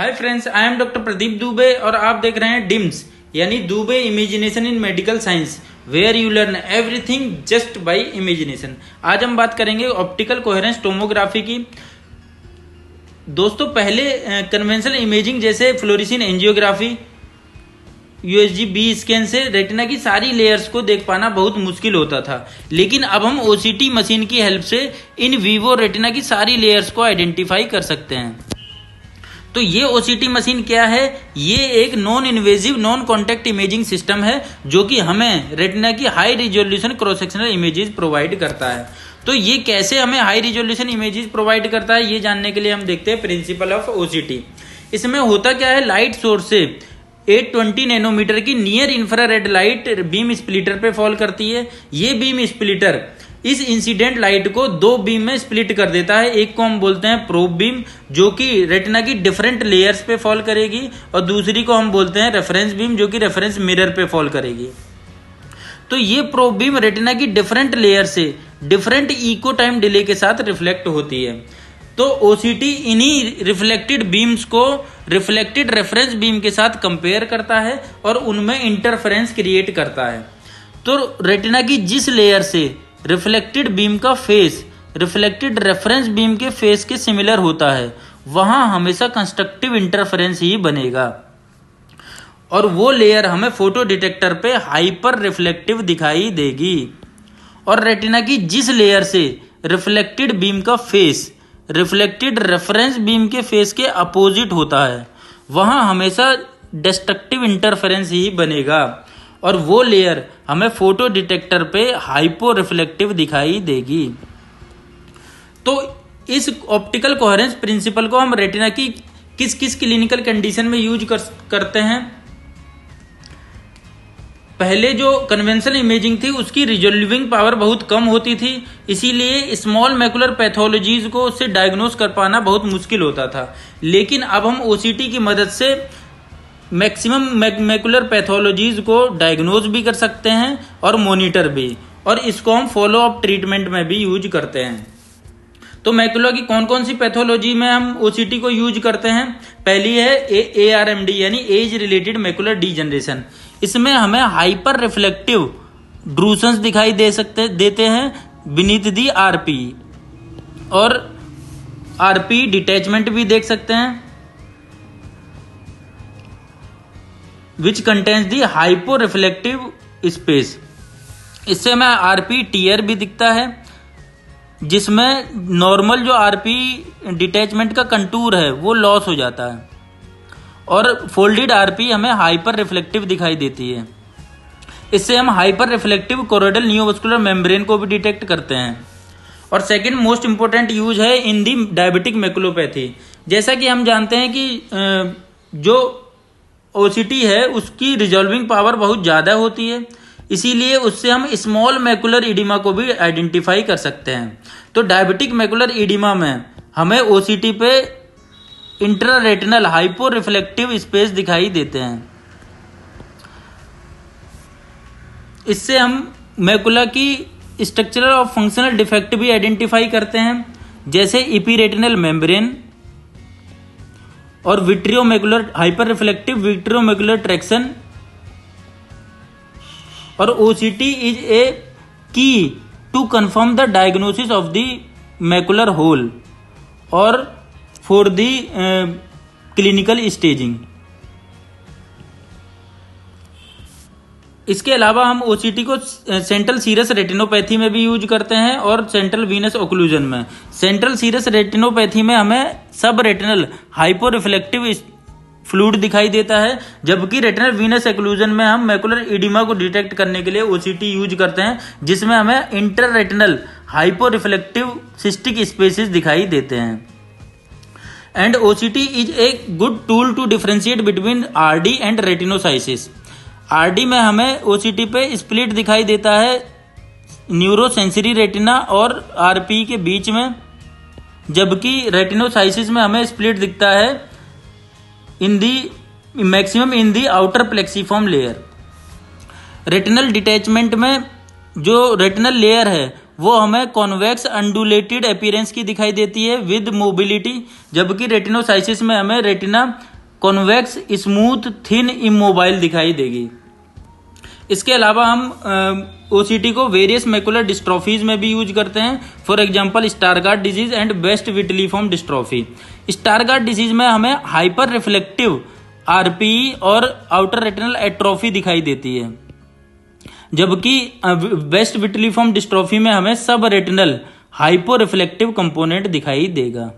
Hi friends, I am doctor Pradeep Dubey और आप देख रहे हैं डिम्स यानी Dubey imagination in medical science, where you learn everything just by imagination. आज हम बात करेंगे ऑप्टिकल कोहेरेंस टोमोग्राफी की। दोस्तों, पहले कन्वेंशनल इमेजिंग जैसे fluorescent angiography, USG B scan से रेटिना की सारी लेयर्स को देख पाना बहुत मुश्किल होता था, लेकिन अब हम ओसीटी मशीन की हेल्प से इन वीवो रेटिना की सारी लेयर्स को आइडेंटिफाई कर सकते हैं। तो ये ओसीटी मशीन क्या है? ये एक non invasive non contact imaging system है जो कि हमें रेटिना की high resolution cross sectional images provide करता है। तो ये कैसे हमें हाई रिजोल्यूशन इमेजेस प्रोवाइड करता है, ये जानने के लिए हम देखते हैं प्रिंसिपल ऑफ ओसीटी। इसमें होता क्या है, लाइट सोर्स से 820 नैनोमीटर की near infrared light beam splitter पे फॉल करती है। ये बीम स्प्लिटर इस इंसिडेंट लाइट को दो बीम में स्प्लिट कर देता है। एक को हम बोलते हैं प्रोब बीम जो कि रेटिना की डिफरेंट लेयर्स पे फॉल करेगी, और दूसरी को हम बोलते हैं रेफरेंस बीम जो कि रेफरेंस मिरर पे फॉल करेगी। तो ये प्रोब बीम रेटिना की डिफरेंट लेयर से डिफरेंट इको टाइम डिले के साथ रिफ्लेक्ट होती है। तो ओसीटी इन्हीं रिफ्लेक्टेड बीम्स को रिफ्लेक्टेड रेफरेंस बीम के साथ कंपेयर करता है और उनमें इंटरफेरेंस क्रिएट करता है। तो रेटिना की जिस लेयर से रिफ्लेक्टेड बीम का फेस रिफ्लेक्टेड रेफरेंस बीम के फेस के सिमिलर होता है, वहां हमेशा कंस्ट्रक्टिव इंटरफेरेंस ही बनेगा, और वो लेयर हमें फोटो डिटेक्टर पे हाइपर रिफ्लेक्टिव दिखाई देगी। और रेटिना की जिस लेयर से रिफ्लेक्टेड बीम का फेस रिफ्लेक्टेड रेफरेंस बीम के फेस के अपोजिट होता है, वहां हमेशा डिस्ट्रक्टिव इंटरफेरेंस ही बनेगा, और वो लेयर हमें फोटो डिटेक्टर पे हाइपो रिफ्लेक्टिव दिखाई देगी। तो इस ऑप्टिकल कोहेरेंस प्रिंसिपल को हम रेटिना की किस किस क्लिनिकल कंडीशन में यूज करते हैं। पहले जो कन्वेंशनल इमेजिंग थी उसकी रिजोल्विंग पावर बहुत कम होती थी, इसीलिए स्मॉल मैकुलर पैथोलॉजीज को उससे डायग्नोस कर पाना बहुत मुश्किल होता था। लेकिन अब हम ओसीटी की मदद से मैक्सिमम मैकुलर पैथोलॉजीज को डायग्नोज भी कर सकते हैं और मॉनिटर भी, और इसको हम फॉलो अप ट्रीटमेंट में भी यूज करते हैं। तो मैकुला की कौन कौन सी पैथोलॉजी में हम ओसीटी को यूज करते हैं? पहली है एआरएमडी यानी एज रिलेटेड मैकुलर डीजनरेशन। इसमें हमें हाइपर रिफ्लेक्टिव ड्रूसन्स दिखाई देते हैं बीनीथ दी आरपी, और आरपी डिटैचमेंट भी देख सकते हैं which contains the hypo reflective space. इससे हमें आरपी टीयर भी दिखता है, जिसमें नॉर्मल जो आरपी डिटैचमेंट का कंटूर है वो लॉस हो जाता है, और फोल्डेड आरपी हमें हाइपर रिफ्लेक्टिव दिखाई देती है। इससे हम hyper reflective choroidal neuromuscular membrane को भी डिटेक्ट करते हैं। और सेकंड मोस्ट इंपोर्टेंट यूज है इन दी डायबिटिक मैकुलोपैथी। जैसा कि हम जानते हैं कि जो ओसीटी है उसकी रिजॉल्विंग पावर बहुत ज़्यादा होती है, इसीलिए उससे हम स्मॉल मैकुलर इडिमा को भी आइडेंटिफाई कर सकते हैं। तो डायबिटिक मैकुलर इडिमा में हमें ओसीटी पे इंट्रारेटिनल हाइपो रिफ्लेक्टिव स्पेस दिखाई देते हैं। इससे हम मैकुला की स्ट्रक्चरल और फंक्शनल डिफेक्ट भी आइडेंटिफाई करते हैं, जैसे इपीरेटिनल मेम्ब्रेन और vitreomacular hyper reflective vitreomacular traction. और OCT is a key to confirm the diagnosis of the macular hole और फॉर द क्लिनिकल स्टेजिंग। इसके अलावा हम ओसीटी को सेंट्रल सीरस रेटिनोपैथी में भी यूज करते हैं और सेंट्रल वीनस ओक्लूजन में। सेंट्रल सीरस रेटिनोपैथी में हमें सब रेटिनल हाइपो रिफ्लेक्टिव फ्लूइड दिखाई देता है, जबकि रेटिनल वीनस ओक्लूजन में हम मैकुलर इडिमा को डिटेक्ट करने के लिए ओसीटी यूज करते हैं, जिसमें हमें inter retinal hypo reflective cystic spaces दिखाई देते हैं। And OCT is a good tool to differentiate between RD and retinoschisis. RD में हमें ओसीटी पे स्प्लिट दिखाई देता है न्यूरोसेंसरी रेटिना और आरपी के बीच में, जबकि रेटिनोसाइसिस में हमें स्प्लिट दिखता है in the maximum in the outer plexiform layer. Retinal detachment में जो रेटिनल लेयर है वो हमें कॉन्वेक्स अंडुलेटेड अपीयरेंस की दिखाई देती है विद मोबिलिटी, जबकि रेटिनोसाइसिस में हमें retina convex, smooth, thin, immobile दिखाई देगी। इसके अलावा हम ओसीटी को वेरियस मैकुलर डिस्ट्रॉफीज में भी यूज करते हैं। For example Stargardt disease and best vitelliform dystrophy. Stargardt disease में हमें हाइपर रिफ्लेक्टिव आरपीई और आउटर रेटिनल एट्रोफी दिखाई देती है, जबकि वेस्ट विटिलिफॉर्म डिस्ट्रॉफी में हमें सब रेटिनल हाइपो रिफ्लेक्टिव कंपोनेंट दिखाई देगा।